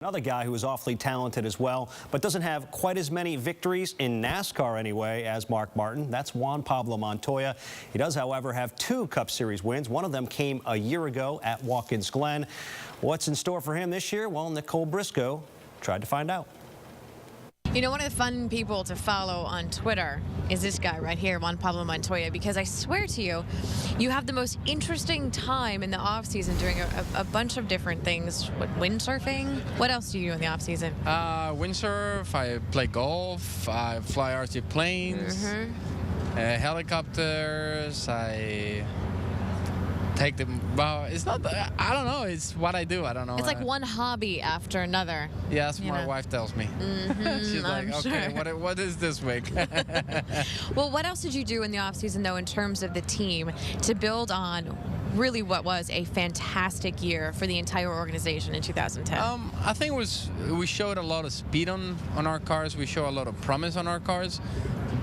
Another guy who is awfully talented as well, but doesn't have quite as many victories in NASCAR anyway as Mark Martin. That's Juan Pablo Montoya. He does, however, have 2 Cup Series wins. One of them came a year ago at Watkins Glen. What's in store for him this year? Well, Nicole Briscoe tried to find out. You know, one of the fun people to follow on Twitter is this guy right here, Juan Pablo Montoya, because I swear to you, you have the most interesting time in the off-season doing a bunch of different things. What, windsurfing? What else do you do in the off-season? Windsurf, I play golf, I fly RC planes, helicopters, I take them. Well, it's not, I don't know, it's what I do. I don't know. It's like one hobby after another. Yeah, that's what my wife tells me. She's like, okay, sure. what is this week? Well, what else did you do in the off-season, though, in terms of the team to build on really what was a fantastic year for the entire organization in 2010? I think we showed a lot of speed on our cars. We showed a lot of promise on our cars.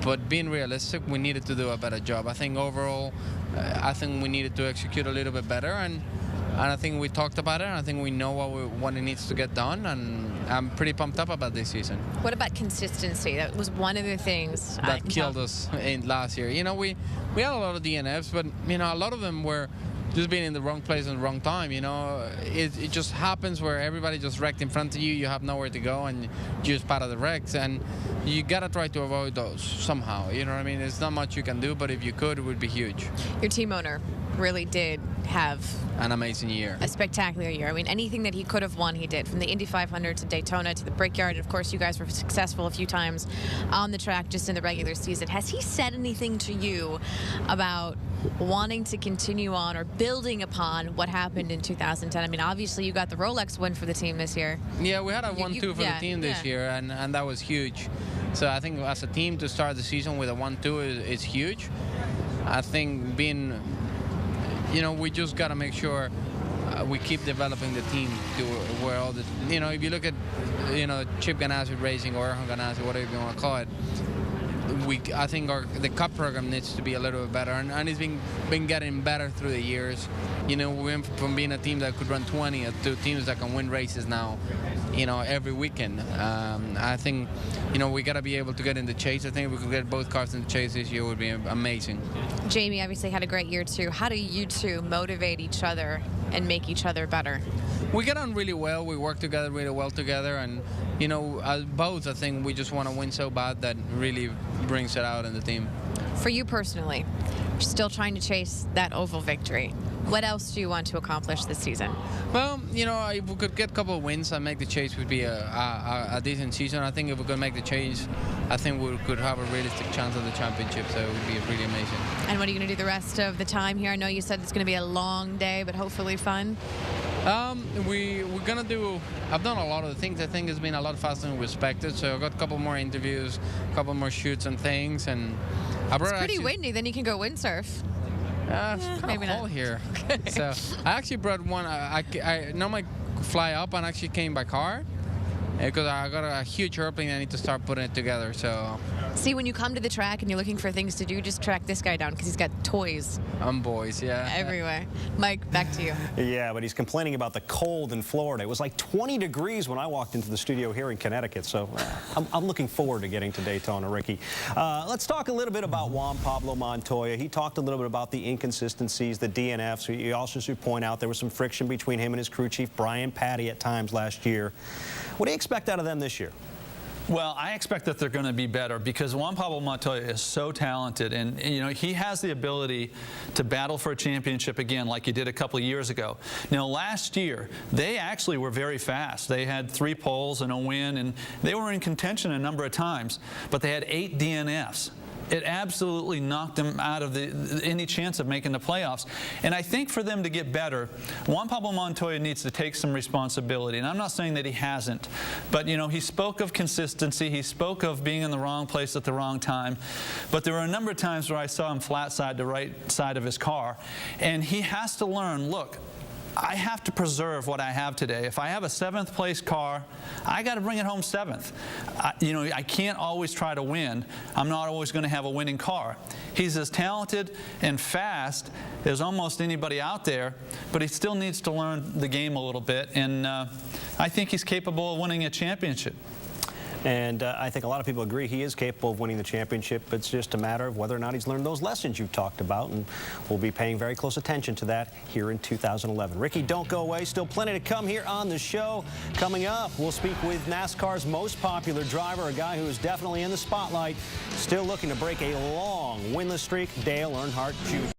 But being realistic, we needed to do a better job. I think overall, I think we needed to execute a little bit better, and I think we talked about it, and I think we know what it needs to get done, and I'm pretty pumped up about this season. What about consistency? That was one of the things that killed us in last year. You know, we had a lot of DNFs, but you know, a lot of them were just being in the wrong place at the wrong time. You know, it just happens where everybody just wrecked in front of you, you have nowhere to go, and you're just part of the wrecks, and you gotta try to avoid those somehow. You know what I mean? There's not much you can do, but if you could, it would be huge. Your team owner really did have an amazing year, a spectacular year. I mean, anything that he could have won, he did. From the Indy 500 to Daytona to the Brickyard, and of course, you guys were successful a few times on the track just in the regular season. Has he said anything to you about wanting to continue on or building upon what happened in 2010? I mean, obviously, you got the Rolex win for the team this year. Yeah, we had a 1-2 for the team this year, and that was huge. So I think as a team to start the season with a 1-2 is huge. I think being, you know, we just got to make sure we keep developing the team to where all the, you know, if you look at, you know, Chip Ganassi Racing or Erhan Ganassi, whatever you want to call it, I think the Cup program needs to be a little bit better, and it's been getting better through the years. You know, we went from being a team that could run 20 to teams that can win races now, you know, every weekend. I think, you know, we got to be able to get in the chase. I think if we could get both cars in the chase this year, it would be amazing. Jamie obviously had a great year too. How do you two motivate each other and make each other better? We get on really well. We work together really well together, and you know, both I think we just want to win so bad that really brings it out in the team. For you personally, you're still trying to chase that oval victory. What else do you want to accomplish this season? Well, you know, if we could get a couple of wins and make the chase, would be a decent season. I think if we could make the chase, I think we could have a realistic chance at the championship, so it would be really amazing. And what are you going to do the rest of the time here? I know you said it's going to be a long day, but hopefully fun. We're going to do, I've done a lot of the things. I think it's been a lot faster than we expected, so I've got a couple more interviews, a couple more shoots and things, and it's pretty windy, then you can go windsurf. It's kind of cold here. Okay. So I actually brought one. I normally fly up and actually came by car because I got a huge airplane. I need to start putting it together. So see, when you come to the track and you're looking for things to do, just track this guy down because he's got toys. Boys, yeah. Everywhere. Mike, back to you. Yeah, but he's complaining about the cold in Florida. It was like 20 degrees when I walked into the studio here in Connecticut, so I'm looking forward to getting to Daytona, Ricky. Let's talk a little bit about Juan Pablo Montoya. He talked a little bit about the inconsistencies, the DNFs. He also should point out there was some friction between him and his crew chief, Brian Patty, at times last year. What do you expect out of them this year? Well, I expect that they're going to be better because Juan Pablo Montoya is so talented, and you know, he has the ability to battle for a championship again like he did a couple of years ago. Now, last year, they actually were very fast. They had 3 poles and a win, and they were in contention a number of times, but they had 8 DNFs. It absolutely knocked them out of any chance of making the playoffs. And I think for them to get better, Juan Pablo Montoya needs to take some responsibility. And I'm not saying that he hasn't, but you know, he spoke of consistency. He spoke of being in the wrong place at the wrong time. But there were a number of times where I saw him flat side the right side of his car. And he has to learn, look, I have to preserve what I have today. If I have a 7th place car, I got to bring it home 7th. I can't always try to win. I'm not always going to have a winning car. He's as talented and fast as almost anybody out there, but he still needs to learn the game a little bit, and I think he's capable of winning a championship. And I think a lot of people agree he is capable of winning the championship. It's just a matter of whether or not he's learned those lessons you've talked about, and we'll be paying very close attention to that here in 2011. Ricky, don't go away. Still plenty to come here on the show. Coming up, we'll speak with NASCAR's most popular driver, a guy who is definitely in the spotlight, still looking to break a long winless streak, Dale Earnhardt Jr.